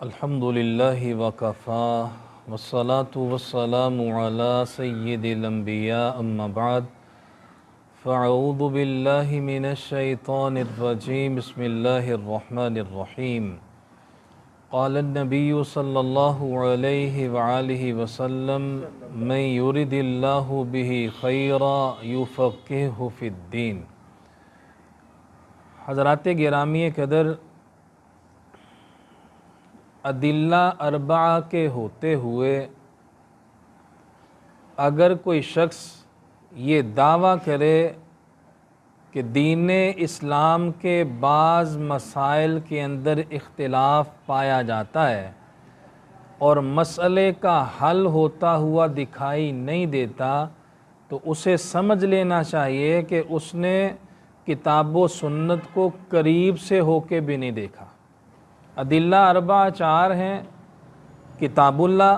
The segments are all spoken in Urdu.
الحمدللہ وکفا والصلاة والسلام علی سید الانبیاء اما بعد فاعوذ باللہ من الشیطان الرجیم بسم اللہ الرحمن الرحیم قال النبی صلی اللہ علیہ وآلہ وسلم من یرد اللہ بہ خیرا یفقہہ فی الدین۔ حضرات گرامی قدر، ادلہ اربعہ کے ہوتے ہوئے اگر کوئی شخص یہ دعویٰ کرے کہ دین اسلام کے بعض مسائل کے اندر اختلاف پایا جاتا ہے اور مسئلے کا حل ہوتا ہوا دکھائی نہیں دیتا، تو اسے سمجھ لینا چاہیے کہ اس نے کتاب و سنت کو قریب سے ہو کے بھی نہیں دیکھا۔ ادلہ اربعہ چار ہیں: کتاب اللہ،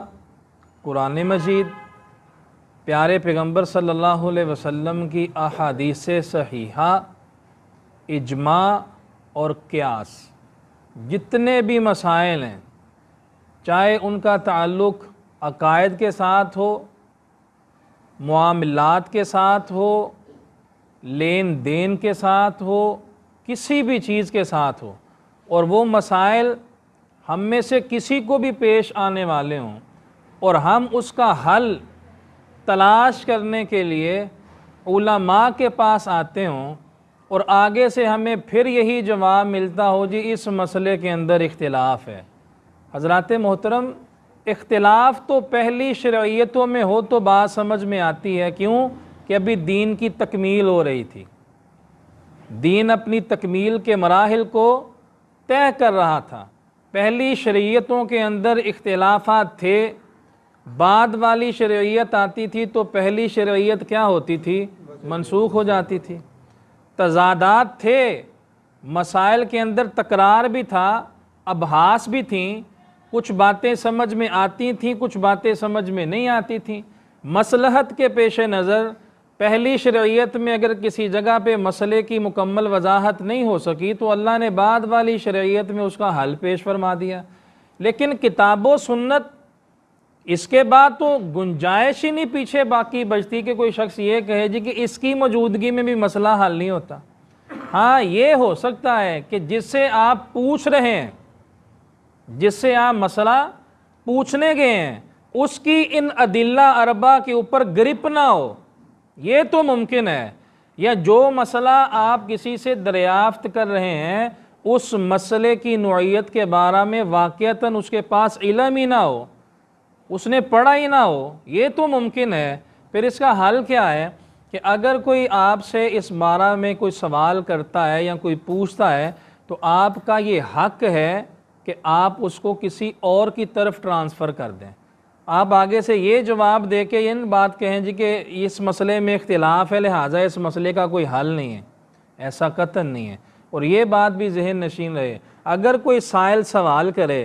قرآن مجید، پیارے پیغمبر صلی اللہ علیہ وسلم کی احادیث صحیحہ، اجماع اور قیاس۔ جتنے بھی مسائل ہیں، چاہے ان کا تعلق عقائد کے ساتھ ہو، معاملات کے ساتھ ہو، لین دین کے ساتھ ہو، کسی بھی چیز کے ساتھ ہو، اور وہ مسائل ہم میں سے کسی کو بھی پیش آنے والے ہوں اور ہم اس کا حل تلاش کرنے کے لیے علماء کے پاس آتے ہوں اور آگے سے ہمیں پھر یہی جواب ملتا ہو جی اس مسئلے کے اندر اختلاف ہے۔ حضرات محترم، اختلاف تو پہلی شرعیتوں میں ہو تو بات سمجھ میں آتی ہے، کیوں کہ ابھی دین کی تکمیل ہو رہی تھی، دین اپنی تکمیل کے مراحل کو طے کر رہا تھا۔ پہلی شریعتوں کے اندر اختلافات تھے، بعد والی شریعت آتی تھی تو پہلی شریعت کیا ہوتی تھی؟ منسوخ ہو جاتی تھی۔ تضادات تھے، مسائل کے اندر تکرار بھی تھا، ابحاث بھی تھیں، کچھ باتیں سمجھ میں آتی تھیں، کچھ باتیں سمجھ میں نہیں آتی تھیں۔ مصلحت کے پیش نظر پہلی شرعیت میں اگر کسی جگہ پہ مسئلے کی مکمل وضاحت نہیں ہو سکی تو اللہ نے بعد والی شرعیت میں اس کا حل پیش فرما دیا۔ لیکن کتاب و سنت، اس کے بعد تو گنجائش ہی نہیں پیچھے باقی بچتی کہ کوئی شخص یہ کہے جی کہ اس کی موجودگی میں بھی مسئلہ حل نہیں ہوتا۔ ہاں، یہ ہو سکتا ہے کہ جس سے آپ پوچھ رہے ہیں، جس سے آپ مسئلہ پوچھنے گئے ہیں، اس کی ان ادلہ اربعہ کے اوپر گرپ نہ ہو، یہ تو ممکن ہے۔ یا جو مسئلہ آپ کسی سے دریافت کر رہے ہیں اس مسئلے کی نوعیت کے بارے میں واقعتاً اس کے پاس علم ہی نہ ہو، اس نے پڑھا ہی نہ ہو، یہ تو ممکن ہے۔ پھر اس کا حل کیا ہے کہ اگر کوئی آپ سے اس بارے میں کوئی سوال کرتا ہے یا کوئی پوچھتا ہے تو آپ کا یہ حق ہے کہ آپ اس کو کسی اور کی طرف ٹرانسفر کر دیں۔ آپ آگے سے یہ جواب دے کے یہ بات کہیں جی کہ اس مسئلے میں اختلاف ہے لہٰذا اس مسئلے کا کوئی حل نہیں ہے، ایسا قطعاً نہیں ہے۔ اور یہ بات بھی ذہن نشین رہے، اگر کوئی سائل سوال کرے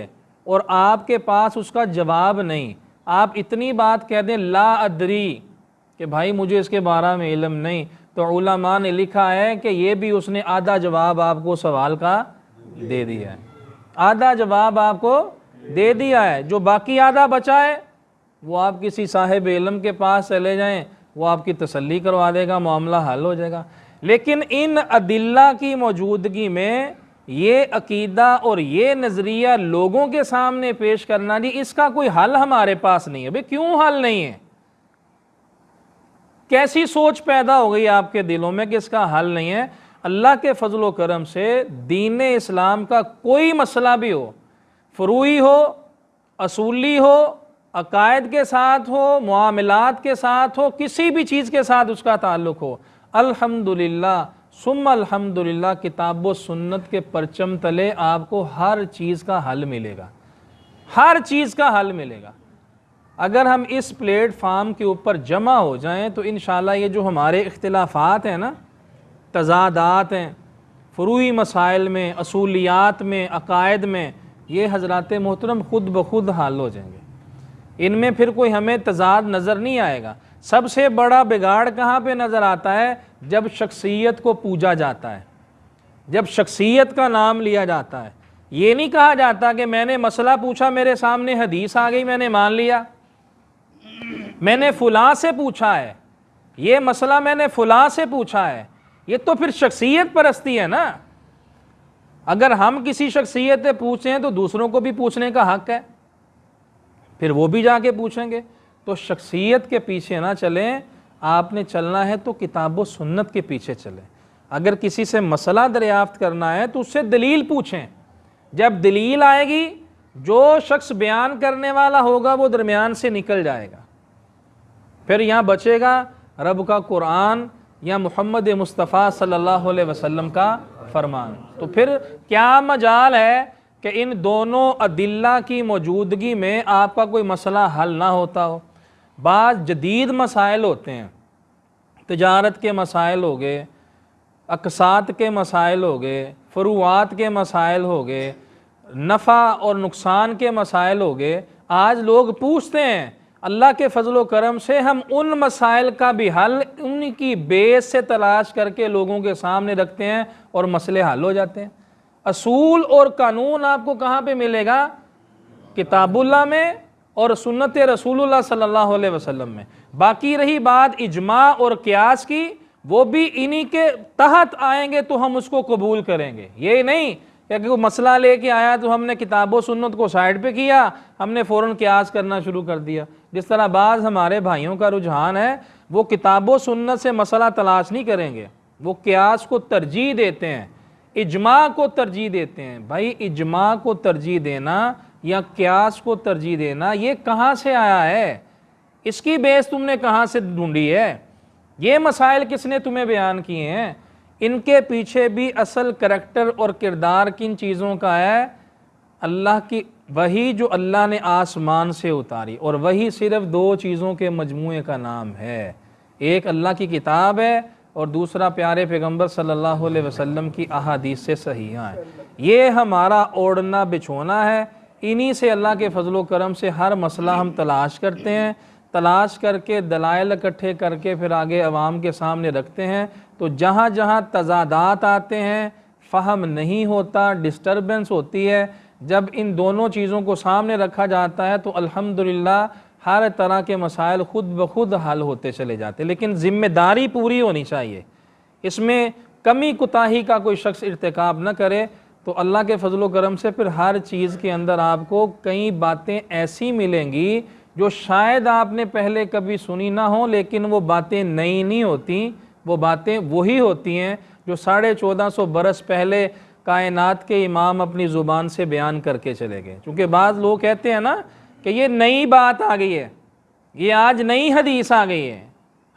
اور آپ کے پاس اس کا جواب نہیں، آپ اتنی بات کہہ دیں لا ادری کہ بھائی مجھے اس کے بارے میں علم نہیں، تو علماء نے لکھا ہے کہ یہ بھی اس نے آدھا جواب آپ کو سوال کا دے دیا ہے، آدھا جواب آپ کو دے دیا ہے۔ جو باقی آدھا بچا ہے وہ آپ کسی صاحب علم کے پاس چلے جائیں، وہ آپ کی تسلی کروا دے گا، معاملہ حل ہو جائے گا۔ لیکن ان ادلہ کی موجودگی میں یہ عقیدہ اور یہ نظریہ لوگوں کے سامنے پیش کرنا جی اس کا کوئی حل ہمارے پاس نہیں ہے۔ بھئی کیوں حل نہیں ہے؟ کیسی سوچ پیدا ہو گئی آپ کے دلوں میں کہ اس کا حل نہیں ہے؟ اللہ کے فضل و کرم سے دین اسلام کا کوئی مسئلہ بھی ہو، فروعی ہو، اصولی ہو، عقائد کے ساتھ ہو، معاملات کے ساتھ ہو، کسی بھی چیز کے ساتھ اس کا تعلق ہو، الحمدللہ ثم الحمدللہ کتاب و سنت کے پرچم تلے آپ کو ہر چیز کا حل ملے گا، ہر چیز کا حل ملے گا۔ اگر ہم اس پلیٹ فارم کے اوپر جمع ہو جائیں تو انشاءاللہ یہ جو ہمارے اختلافات ہیں نا، تضادات ہیں فروعی مسائل میں، اصولیات میں، عقائد میں، یہ حضرات محترم خود بخود حل ہو جائیں گے۔ ان میں پھر کوئی ہمیں تضاد نظر نہیں آئے گا۔ سب سے بڑا بگاڑ کہاں پہ نظر آتا ہے؟ جب شخصیت کو پوجا جاتا ہے، جب شخصیت کا نام لیا جاتا ہے، یہ نہیں کہا جاتا کہ میں نے مسئلہ پوچھا میرے سامنے حدیث آ گئی میں نے مان لیا، میں نے فلاں سے پوچھا ہے، یہ مسئلہ میں نے فلاں سے پوچھا ہے، یہ تو پھر شخصیت پرستی ہے نا۔ اگر ہم کسی شخصیت سے پوچھیں تو دوسروں کو بھی پوچھنے کا حق ہے، پھر وہ بھی جا کے پوچھیں گے۔ تو شخصیت کے پیچھے نہ چلیں، آپ نے چلنا ہے تو کتاب و سنت کے پیچھے چلیں۔ اگر کسی سے مسئلہ دریافت کرنا ہے تو اس سے دلیل پوچھیں، جب دلیل آئے گی جو شخص بیان کرنے والا ہوگا وہ درمیان سے نکل جائے گا، پھر یہاں بچے گا رب کا قرآن یا محمد مصطفیٰ صلی اللہ علیہ وسلم کا فرمان۔ تو پھر کیا مجال ہے کہ ان دونوں ادلہ کی موجودگی میں آپ کا کوئی مسئلہ حل نہ ہوتا ہو۔ بعض جدید مسائل ہوتے ہیں، تجارت کے مسائل ہو گئے، اقساط کے مسائل ہو گئے، فروعات کے مسائل ہو گئے، نفع اور نقصان کے مسائل ہو گئے۔ آج لوگ پوچھتے ہیں، اللہ کے فضل و کرم سے ہم ان مسائل کا بھی حل ان کی بیس سے تلاش کر کے لوگوں کے سامنے رکھتے ہیں اور مسئلے حل ہو جاتے ہیں۔ اصول اور قانون آپ کو کہاں پہ ملے گا؟ کتاب اللہ میں اور سنت رسول اللہ صلی اللہ علیہ وسلم میں۔ باقی رہی بات اجماع اور قیاس کی، وہ بھی انہی کے تحت آئیں گے تو ہم اس کو قبول کریں گے۔ یہ نہیں کہ کوئی مسئلہ لے کے آیا تو ہم نے کتاب و سنت کو سائڈ پہ کیا، ہم نے فوراً قیاس کرنا شروع کر دیا۔ جس طرح بعض ہمارے بھائیوں کا رجحان ہے، وہ کتاب و سنت سے مسئلہ تلاش نہیں کریں گے، وہ قیاس کو ترجیح دیتے ہیں، اجماع کو ترجیح دیتے ہیں۔ بھائی اجماع کو ترجیح دینا یا قیاس کو ترجیح دینا یہ کہاں سے آیا ہے؟ اس کی بیس تم نے کہاں سے ڈھونڈی ہے؟ یہ مسائل کس نے تمہیں بیان کیے ہیں؟ ان کے پیچھے بھی اصل کریکٹر اور کردار کن چیزوں کا ہے؟ اللہ کی وحی جو اللہ نے آسمان سے اتاری، اور وہی صرف دو چیزوں کے مجموعے کا نام ہے، ایک اللہ کی کتاب ہے اور دوسرا پیارے پیغمبر صلی اللہ علیہ وسلم کی احادیث سے صحیحہ ہیں۔ یہ ہمارا اوڑھنا بچھونا ہے، انہی سے اللہ کے فضل و کرم سے ہر مسئلہ ہم تلاش کرتے ہیں، تلاش کر کے دلائل اکٹھے کر کے پھر آگے عوام کے سامنے رکھتے ہیں۔ تو جہاں جہاں تضادات آتے ہیں، فہم نہیں ہوتا، ڈسٹربنس ہوتی ہے، جب ان دونوں چیزوں کو سامنے رکھا جاتا ہے تو الحمدللہ ہر طرح کے مسائل خود بخود حل ہوتے چلے جاتے ہیں۔ لیکن ذمہ داری پوری ہونی چاہیے، اس میں کمی کوتاہی کا کوئی شخص ارتکاب نہ کرے، تو اللہ کے فضل و کرم سے پھر ہر چیز کے اندر آپ کو کئی باتیں ایسی ملیں گی جو شاید آپ نے پہلے کبھی سنی نہ ہوں، لیکن وہ باتیں نئی نہیں ہوتی، وہ باتیں وہی ہوتی ہیں جو 1450 برس پہلے کائنات کے امام اپنی زبان سے بیان کر کے چلے گئے۔ چونکہ بعض لوگ کہتے ہیں نا کہ یہ نئی بات آ گئی ہے، یہ آج نئی حدیث آ گئی ہے۔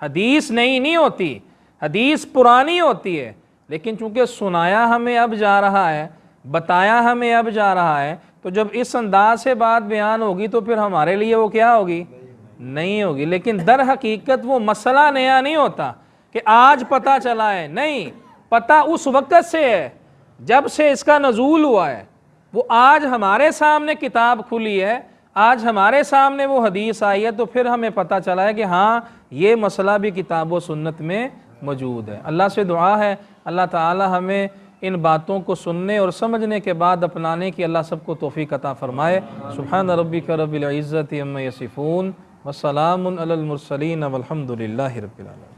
حدیث نئی نہیں ہوتی، حدیث پرانی ہوتی ہے، لیکن چونکہ سنایا ہمیں اب جا رہا ہے، بتایا ہمیں اب جا رہا ہے، تو جب اس انداز سے بات بیان ہوگی تو پھر ہمارے لیے وہ کیا ہوگی؟ نہیں ہوگی۔ لیکن در حقیقت وہ مسئلہ نیا نہیں ہوتا کہ آج پتہ چلا ہے، نہیں، پتہ اس وقت سے ہے جب سے اس کا نزول ہوا ہے۔ وہ آج ہمارے سامنے کتاب کھلی ہے، آج ہمارے سامنے وہ حدیث آئی ہے، تو پھر ہمیں پتہ چلا ہے کہ ہاں یہ مسئلہ بھی کتاب و سنت میں موجود ہے۔ اللہ سے دعا ہے اللہ تعالی ہمیں ان باتوں کو سننے اور سمجھنے کے بعد اپنانے کی اللہ سب کو توفیق عطا فرمائے۔ سبحان ربک رب العزت عما یصفون وسلام علی المرسلین والحمد للہ رب العالمین۔